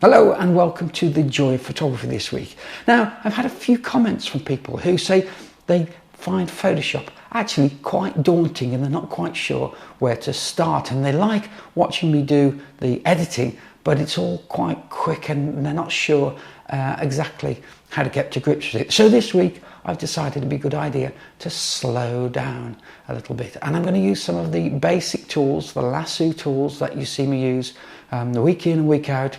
Hello and welcome to the Joy of Photography this week. Now, I've had a few comments from people who say they find Photoshop actually quite daunting and they're not quite sure where to start, and they like watching me do the editing, but it's all quite quick and they're not sure exactly how to get to grips with it. So this week I've decided it'd be a good idea to slow down a little bit, and I'm going to use some of the basic tools, the lasso tools that you see me use the week in and week out,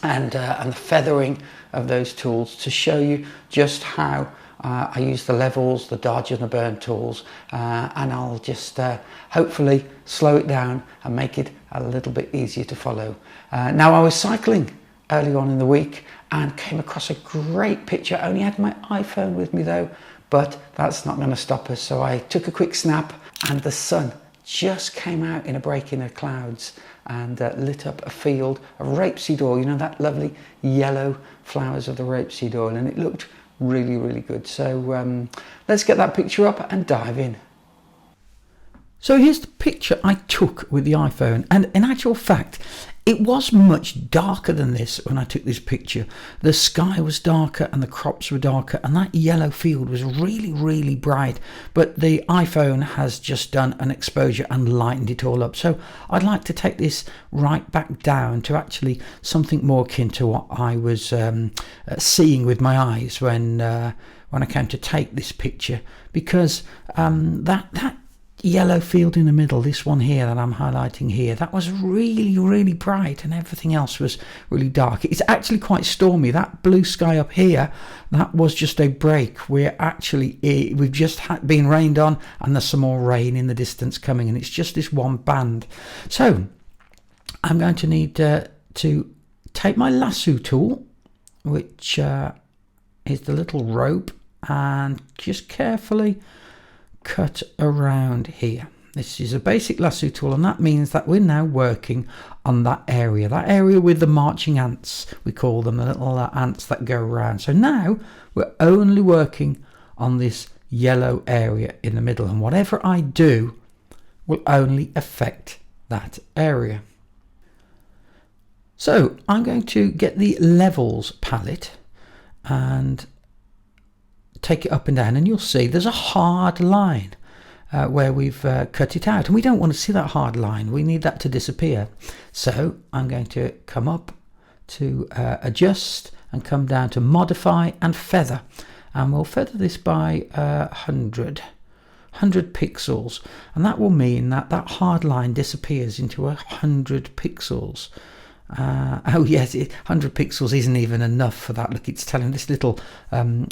and the feathering of those tools to show you just how I use the levels, the dodge and the burn tools, and I'll just hopefully slow it down and make it a little bit easier to follow. Now, I was cycling early on in the week and came across a great picture. I only had my iPhone with me though, but that's not going to stop us. So I took a quick snap and the sun just came out in a break in the clouds and lit up a field of rapeseed oil, you know, that lovely yellow flowers of the rapeseed oil, and it looked really, really good. So let's get that picture up and dive in. So here's the picture I took with the iPhone, and in actual fact it was much darker than this when I took this picture. The sky was darker and the crops were darker, and that yellow field was really, really bright, but the iPhone has just done an exposure and lightened it all up. So I'd like to take this right back down to actually something more akin to what I was seeing with my eyes when I came to take this picture, because that yellow field in the middle, this one here that I'm highlighting here, that was really, really bright, and everything else was really dark. It's actually quite stormy. That blue sky up here, that was just a break. We've just been rained on, and there's some more rain in the distance coming, and it's just this one band. So I'm going to need to take my lasso tool, which is the little rope, and just carefully cut around here. This is a basic lasso tool, and that means that we're now working on that area with the marching ants, we call them, the little ants that go around. So now we're only working on this yellow area in the middle, and whatever I do will only affect that area. So I'm going to get the levels palette and take it up and down, and you'll see there's a hard line where we've cut it out, and we don't want to see that hard line. We need that to disappear. So I'm going to come up to adjust and come down to modify and feather, and we'll feather this by 100 pixels, and that will mean that that hard line disappears into 100 pixels. Oh yes, 100 pixels isn't even enough for that. Look, it's telling this little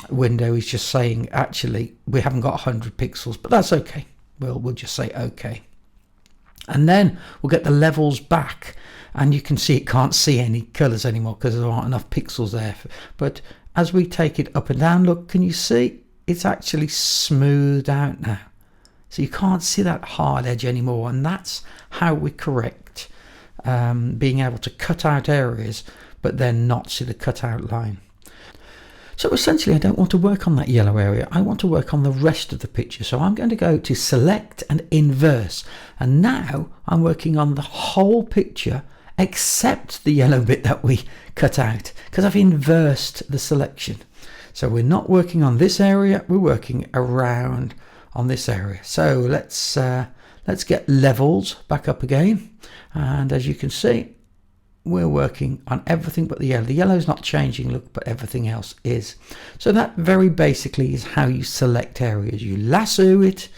window is just saying actually we haven't got 100 pixels, but that's okay. We'll just say okay, and then we'll get the levels back, and you can see it can't see any colors anymore because there aren't enough pixels there. But as we take it up and down, look, can you see it's actually smoothed out now, so you can't see that hard edge anymore, and that's how we correct being able to cut out areas but then not see the cutout line. So essentially I don't want to work on that yellow area, I want to work on the rest of the picture. So I'm going to go to select and inverse, and now I'm working on the whole picture except the yellow bit that we cut out, because I've inversed the selection. So we're not working on this area, we're working around on this area. So let's get levels back up again, and as you can see we're working on everything but the yellow. The yellow is not changing, look, but everything else is. So that very basically is how you select areas. You lasso it,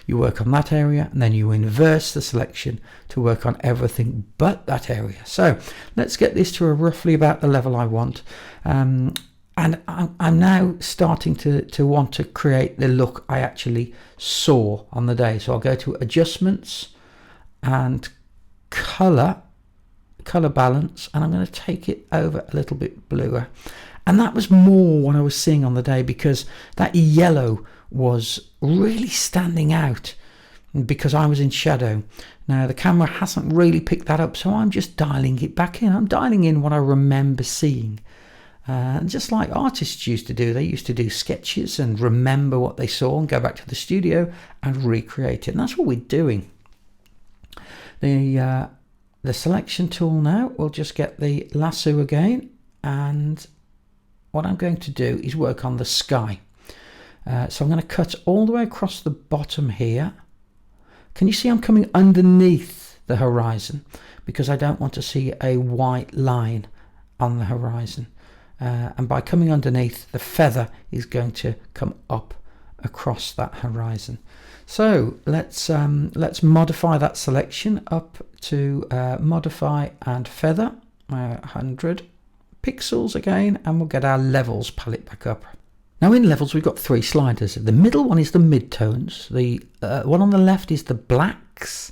you work on that area, and then you inverse the selection to work on everything but that area. So let's get this to roughly about the level I want, and I'm now starting to want to create the look I actually saw on the day. So I'll go to adjustments and color balance, and I'm going to take it over a little bit bluer, and that was more what I was seeing on the day, because that yellow was really standing out because I was in shadow. Now the camera hasn't really picked that up, so I'm just dialing it back in. I'm dialing in what I remember seeing, just like artists used to do. They used to do sketches and remember what they saw and go back to the studio and recreate it, and that's what we're doing. the selection tool now. We'll just get the lasso again, and what I'm going to do is work on the sky. So I'm going to cut all the way across the bottom here. Can you see I'm coming underneath the horizon because I don't want to see a white line on the horizon, and by coming underneath, the feather is going to come up across that horizon. So let's modify that selection up to modify and feather 100 pixels again, and we'll get our levels palette back up. Now in levels we've got 3 sliders. The middle one is the midtones, the one on the left is the blacks,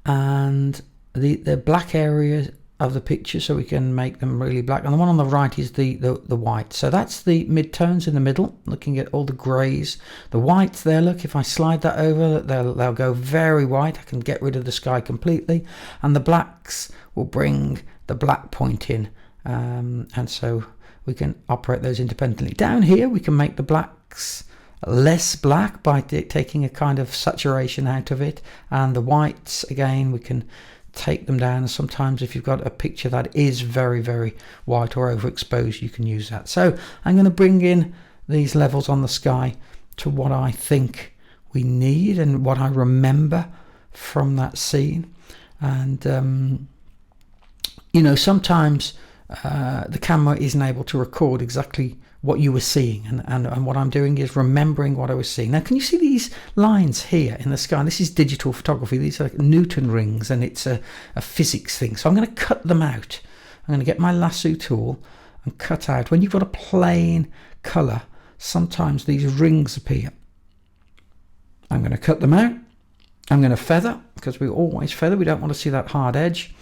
and the black area of the picture, so we can make them really black, and the one on the right is the white. So that's the midtones in the middle, looking at all the greys. The whites there, look, if I slide that over, they'll go very white. I can get rid of the sky completely, and the blacks will bring the black point in, and so we can operate those independently. Down here we can make the blacks less black by taking a kind of saturation out of it, and the whites again we can take them down. Sometimes if you've got a picture that is very, very white or overexposed, you can use that. So I'm going to bring in these levels on the sky to what I think we need and what I remember from that scene. And you know, sometimes the camera isn't able to record exactly what you were seeing, and what I'm doing is remembering what I was seeing. Now can you see these lines here in the sky? This is digital photography. These are like Newton rings, and it's a physics thing. So I'm going to cut them out. I'm going to get my lasso tool and cut out. When you've got a plain color, sometimes these rings appear. I'm going to cut them out. I'm going to feather, because we always feather. We don't want to see that hard edge.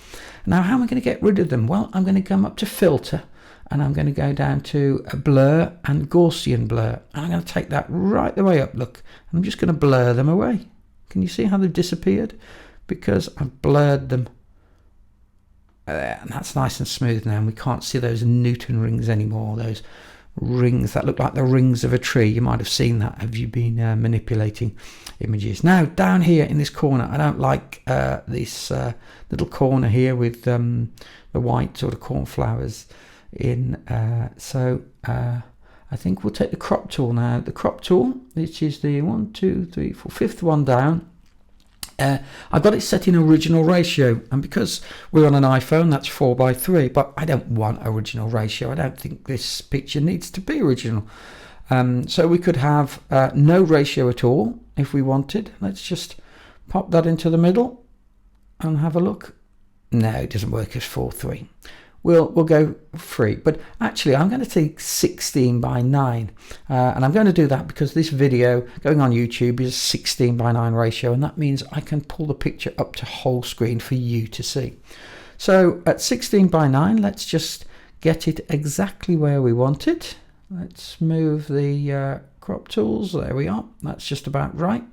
Now how am I going to get rid of them? Well, I'm going to come up to filter, and I'm going to go down to a blur and Gaussian blur, and I'm going to take that right the way up. Look, I'm just going to blur them away. Can you see how they've disappeared? Because I've blurred them there, and that's nice and smooth now, and we can't see those Newton rings anymore, those rings that look like the rings of a tree. You might have seen that if you've been manipulating images. Now down here in this corner, I don't like this little corner here with the white sort of cornflowers in, so I think we'll take the crop tool now. The crop tool, which is the 1, 2, 3, 4, 5th one down. I've got it set in original ratio, and because we're on an iPhone, that's 4:3, but I don't want original ratio. I don't think this picture needs to be original. So we could have no ratio at all if we wanted. Let's just pop that into the middle and have a look. No, it doesn't work as 4:3. We'll go 3, but actually I'm going to take 16:9, and I'm going to do that because this video going on YouTube is 16:9 ratio, and that means I can pull the picture up to whole screen for you to see. So at 16:9, let's just get it exactly where we want it. Let's move the crop tools. There we are. That's just about right.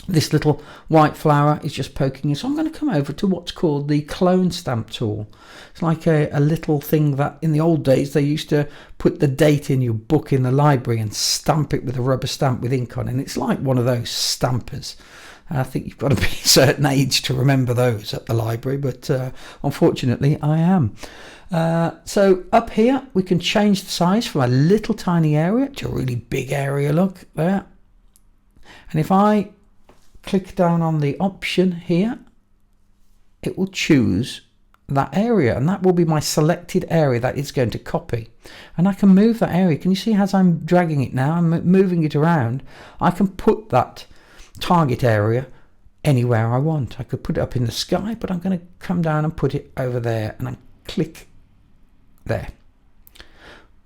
This little white flower is just poking in, so I'm going to come over to what's called the clone stamp tool. It's like a little thing that in the old days they used to put the date in your book in the library and stamp it with a rubber stamp with ink on, and it's like one of those stampers. I think you've got to be a certain age to remember those at the library, but unfortunately I am. So up here we can change the size from a little tiny area to a really big area. Look there, and if I click down on the option here, it will choose that area, and that will be my selected area that it's going to copy. And I can move that area. Can you see as I'm dragging it now, I'm moving it around, I can put that target area anywhere I want. I could put it up in the sky, but I'm going to come down and put it over there, and I click there.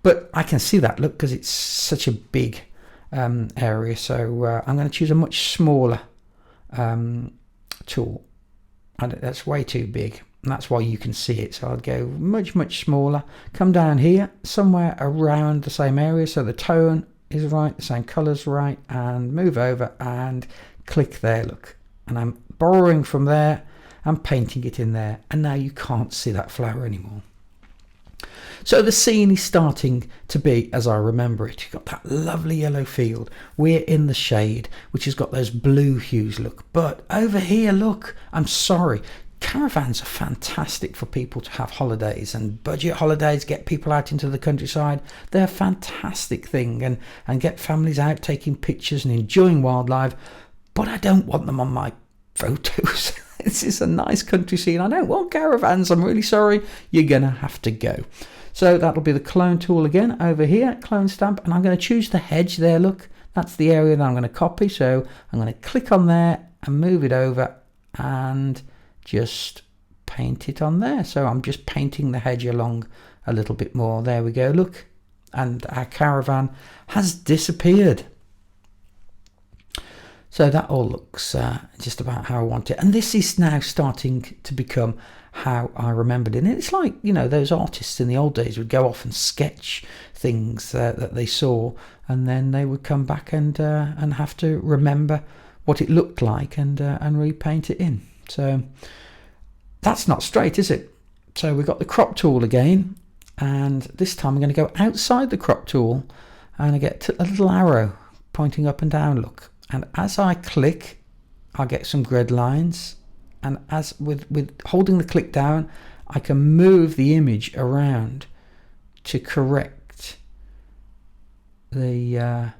But I can see that, look, because it's such a big area. So I'm going to choose a much smaller tool, and that's way too big, and that's why you can see it. So I'll go much smaller, come down here somewhere around the same area so the tone is right, the same color's right, and move over and click there. Look, and I'm borrowing from there and painting it in there, and now you can't see that flower anymore. So the scene is starting to be as I remember it. You've got that lovely yellow field. We're in the shade, which has got those blue hues, look. But over here, look, I'm sorry. Caravans are fantastic for people to have holidays, and budget holidays, get people out into the countryside. They're a fantastic thing, and get families out taking pictures and enjoying wildlife. But I don't want them on my photos. This is a nice country scene. I don't want caravans. I'm really sorry. You're going to have to go. So that'll be the clone tool again over here, clone stamp, and I'm going to choose the hedge there. Look, that's the area that I'm going to copy. So I'm going to click on there and move it over and just paint it on there. So I'm just painting the hedge along a little bit more. There we go, look, and our caravan has disappeared. So that all looks just about how I want it, and this is now starting to become how I remembered it. And it's like, you know, those artists in the old days would go off and sketch things that they saw, and then they would come back and have to remember what it looked like and repaint it in. So that's not straight, is it? So we've got the crop tool again, and this time I'm going to go outside the crop tool, and I get a little arrow pointing up and down, look. And as I click, I get some grid lines, and as with holding the click down, I can move the image around to correct the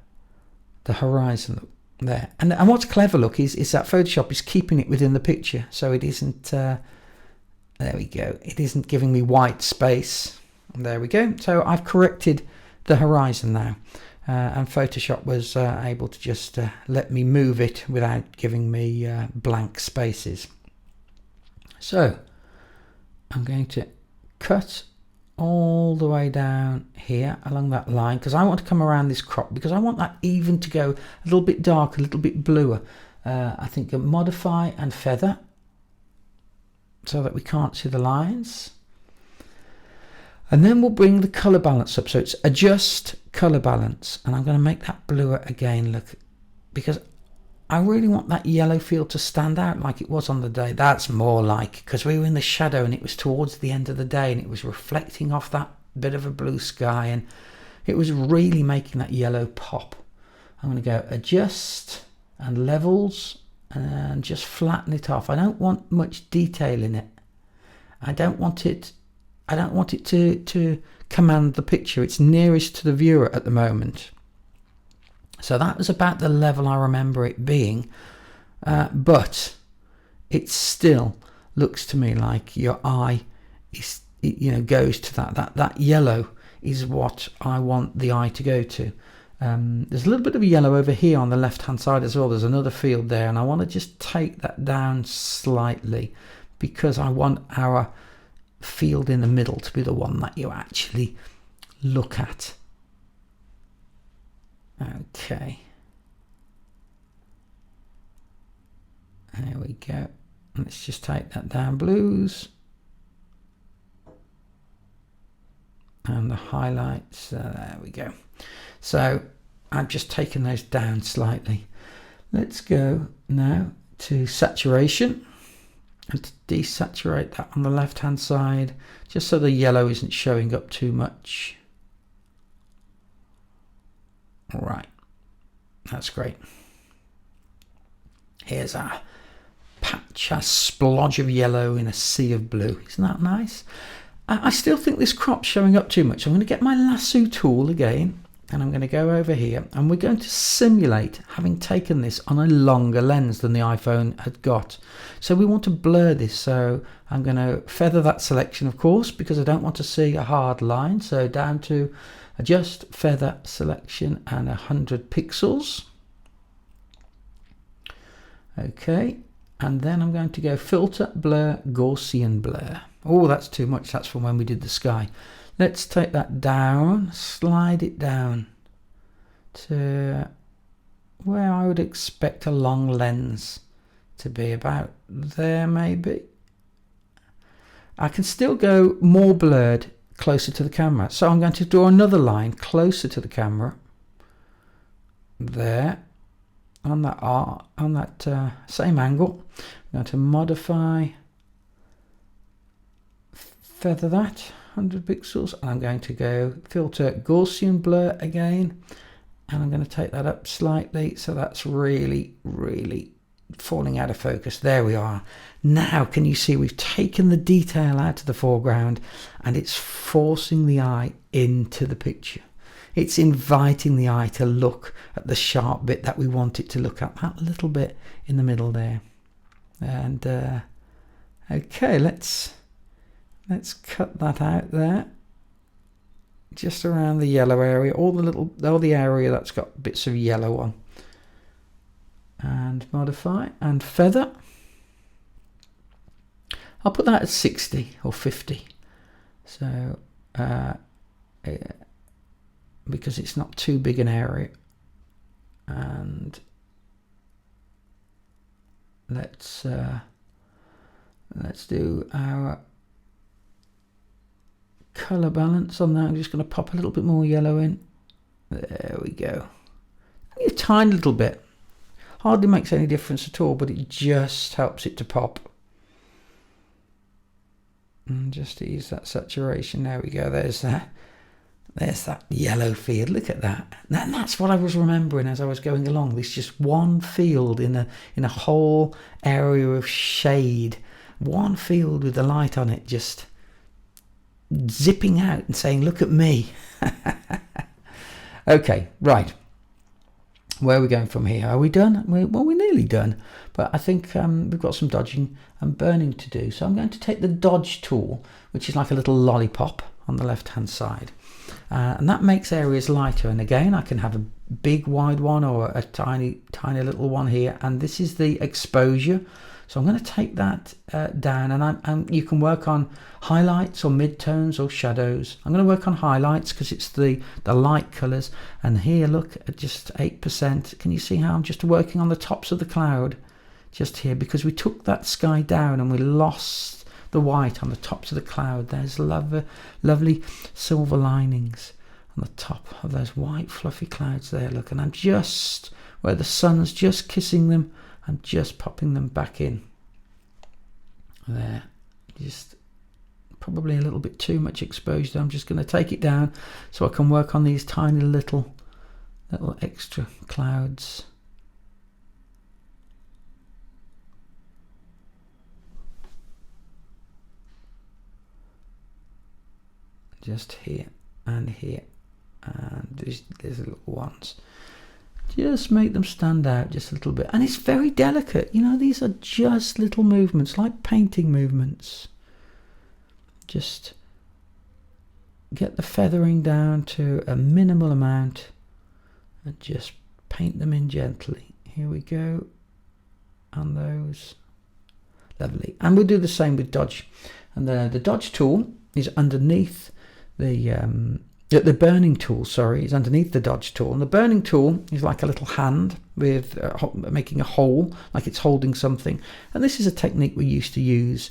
horizon there. And what's clever, look, is that Photoshop is keeping it within the picture, so it isn't there we go, it isn't giving me white space. There we go. So I've corrected the horizon now, and Photoshop was able to just let me move it without giving me blank spaces. So I'm going to cut all the way down here along that line, because I want to come around this crop, because I want that even to go a little bit dark, a little bit bluer. I think modify and feather so that we can't see the lines, and then we'll bring the color balance up. So it's adjust color balance, and I'm going to make that bluer again, look, because I really want that yellow field to stand out like it was on the day. That's more like, because we were in the shadow and it was towards the end of the day and it was reflecting off that bit of a blue sky, and it was really making that yellow pop. I'm going to go adjust and levels and just flatten it off. I don't want much detail in it. I don't want it to command the picture. It's nearest to the viewer at the moment. So that was about the level I remember it being, but it still looks to me like your eye is, you know, goes to that yellow is what I want the eye to go to. There's a little bit of a yellow over here on the left hand side as well. There's another field there, and I want to just take that down slightly, because I want our field in the middle to be the one that you actually look at. Okay, there we go. Let's just take that down, blues, and the highlights. There we go. So I've just taken those down slightly. Let's go now to saturation and to desaturate that on the left hand side, just so the yellow isn't showing up too much. All right, that's great. Here's our patch, a splodge of yellow in a sea of blue. Isn't that nice? I still think this crop's showing up too much. I'm going to get my lasso tool again, and I'm going to go over here, and we're going to simulate having taken this on a longer lens than the iPhone had got. So we want to blur this, so I'm going to feather that selection, of course, because I don't want to see a hard line. So down to adjust feather selection and 100 pixels. Okay, and then I'm going to go filter, blur, Gaussian blur. Oh, that's too much. That's from when we did the sky. Let's take that down, slide it down to where I would expect a long lens to be, about there maybe. I can still go more blurred closer to the camera, so I'm going to draw another line closer to the camera there on that same angle. I'm going to modify, feather that 100 pixels, and I'm going to go filter Gaussian blur again, and I'm going to take that up slightly so that's really falling out of focus. There we are. Now can you see we've taken the detail out of the foreground and it's forcing the eye into the picture. It's inviting the eye to look at the sharp bit that we want it to look at, that little bit in the middle there. And okay, let's cut that out there, just around the yellow area, all the area that's got bits of yellow on. And modify and feather. I'll put that at 60 or 50. So because it's not too big an area. And let's do our color balance on that. I'm just going to pop a little bit more yellow in. There we go. Only a tiny little bit. Hardly makes any difference at all, but it just helps it to pop. And just ease that saturation. There we go. There's that yellow field. Look at that. And that's what I was remembering as I was going along. There's just one field in a whole area of shade. One field with the light on it, just zipping out and saying, "Look at me." Okay, right. Where are we going from here? Are we done? Well, we're nearly done, but I think we've got some dodging and burning to do. So I'm going to take the dodge tool, which is like a little lollipop on the left hand side, and that makes areas lighter. And again, I can have a big wide one or a tiny little one here, and this is the exposure. So I'm going to take that down, and you can work on highlights or midtones or shadows. I'm going to work on highlights because it's the light colours. And here, look, at just 8%. Can you see how I'm just working on the tops of the cloud? Just here, because we took that sky down and we lost the white on the tops of the cloud. There's lovely silver linings on the top of those white fluffy clouds there. Look, and I'm just, where the sun's just kissing them, I'm just popping them back in there. Just probably a little bit too much exposure. I'm just going to take it down so I can work on these tiny little extra clouds. Just here and here, and these little ones. Just make them stand out just a little bit. And it's very delicate. You know, these are just little movements, like painting movements. Just get the feathering down to a minimal amount and just paint them in gently. Here we go. And those. Lovely. And we'll do the same with dodge. And the dodge tool is underneath the burning tool, is underneath the dodge tool. And the burning tool is like a little hand with making a hole, like it's holding something. And this is a technique we used to use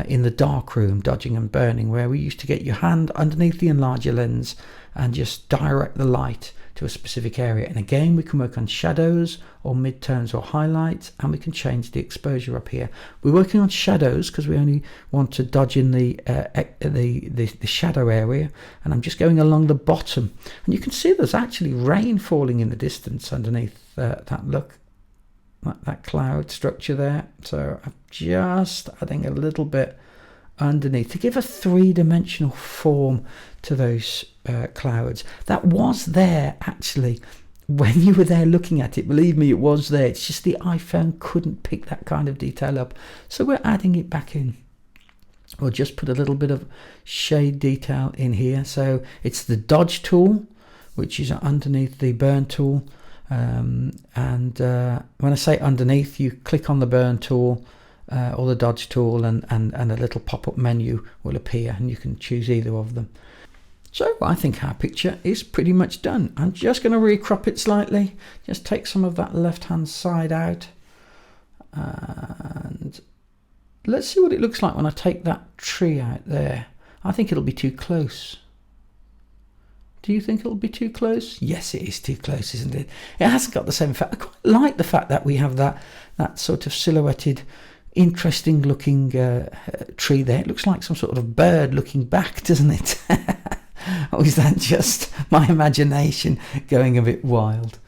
in the dark room, dodging and burning, where we used to get your hand underneath the enlarger lens and just direct the light to a specific area. And again, we can work on shadows or midtones or highlights, and we can change the exposure up here. We're working on shadows because we only want to dodge in the shadow area, and I'm just going along the bottom. And you can see there's actually rain falling in the distance underneath that cloud structure there. So I'm just adding a little bit underneath to give a three-dimensional form to those clouds. That was there actually when you were there looking at it. Believe me, it was there. It's just the iPhone couldn't pick that kind of detail up, so we're adding it back in. We'll just put a little bit of shade detail in here. So it's the dodge tool, which is underneath the burn tool, and when I say underneath, you click on the burn tool or the dodge tool, and a little pop-up menu will appear, and you can choose either of them. So I think our picture is pretty much done. I'm just going to recrop it slightly, just take some of that left hand side out, and let's see what it looks like when I take that tree out there. I think it'll be too close. Do you think it'll be too close? Yes, it is too close, isn't it? It hasn't got the same effect. I quite like the fact that we have that sort of silhouetted, interesting looking tree there. It looks like some sort of bird looking back, doesn't it? Or is that just my imagination going a bit wild?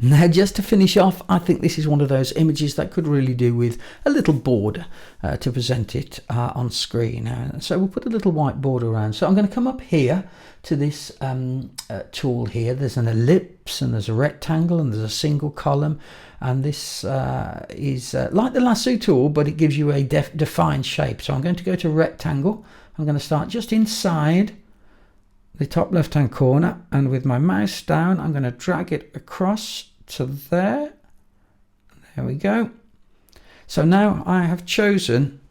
Now, just to finish off, I think this is one of those images that could really do with a little border to present it on screen. So we'll put a little white border around. So I'm going to come up here to this tool here. There's an ellipse and there's a rectangle and there's a single column. And this is like the lasso tool, but it gives you a defined shape. So I'm going to go to rectangle. I'm going to start just inside the top left hand corner, and with my mouse down I'm going to drag it across to there. There we go. So now I have chosen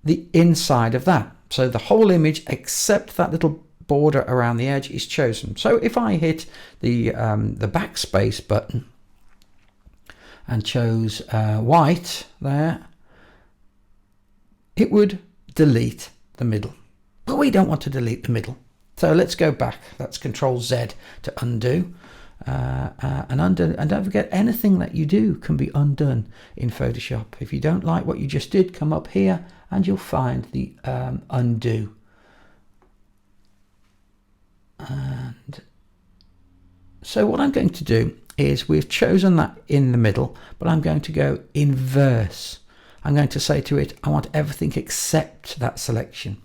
the inside of that, so the whole image except that little border around the edge is chosen. So if I hit the backspace button and chose white there, it would delete the middle, but we don't want to delete the middle. So let's go back. That's Control Z to undo. And undo. And don't forget, anything that you do can be undone in Photoshop. If you don't like what you just did, come up here and you'll find the undo. And so what I'm going to do is, we've chosen that in the middle, but I'm going to go inverse. I'm going to say to it, I want everything except that selection.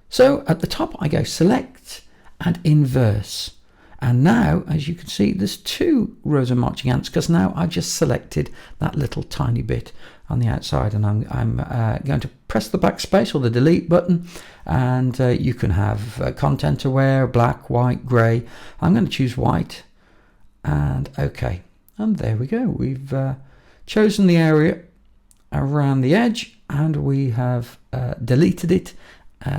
So at the top I go select and inverse, and now as you can see there's two rows of marching ants, because now I've just selected that little tiny bit on the outside, and I'm going to press the backspace or the delete button, and you can have content aware, black, white, grey. I'm going to choose white and OK, and there we go. We've chosen the area around the edge and we have deleted it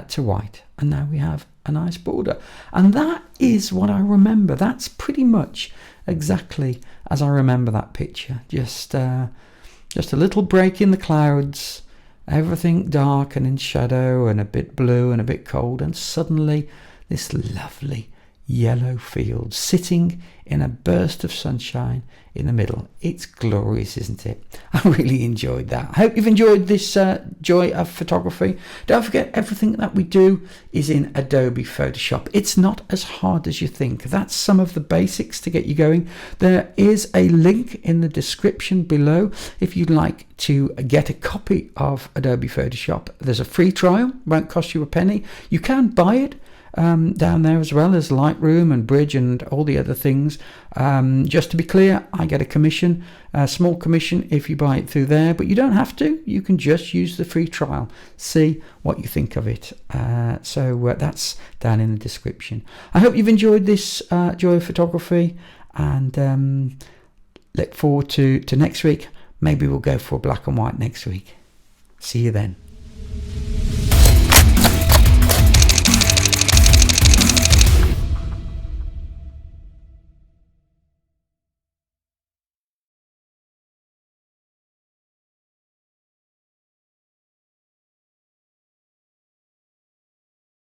to white, and now we have a nice border. And that is what I remember. That's pretty much exactly as I remember that picture. Just a little break in the clouds, everything dark and in shadow and a bit blue and a bit cold, and suddenly this lovely yellow field sitting in a burst of sunshine in the middle. It's glorious, isn't it? I really enjoyed that. I hope you've enjoyed this joy of photography. Don't forget, everything that we do is in Adobe Photoshop. It's not as hard as you think. That's some of the basics to get you going. There is a link in the description below if you'd like to get a copy of Adobe Photoshop. There's a free trial, won't cost you a penny. You can buy it down there, as well as Lightroom and Bridge and all the other things. Just to be clear, I get a commission, a small commission if you buy it through there, but you don't have to. You can just use the free trial, see what you think of it. So that's down in the description. I hope you've enjoyed this joy of photography, and look forward to next week. Maybe we'll go for black and white next week. See you then.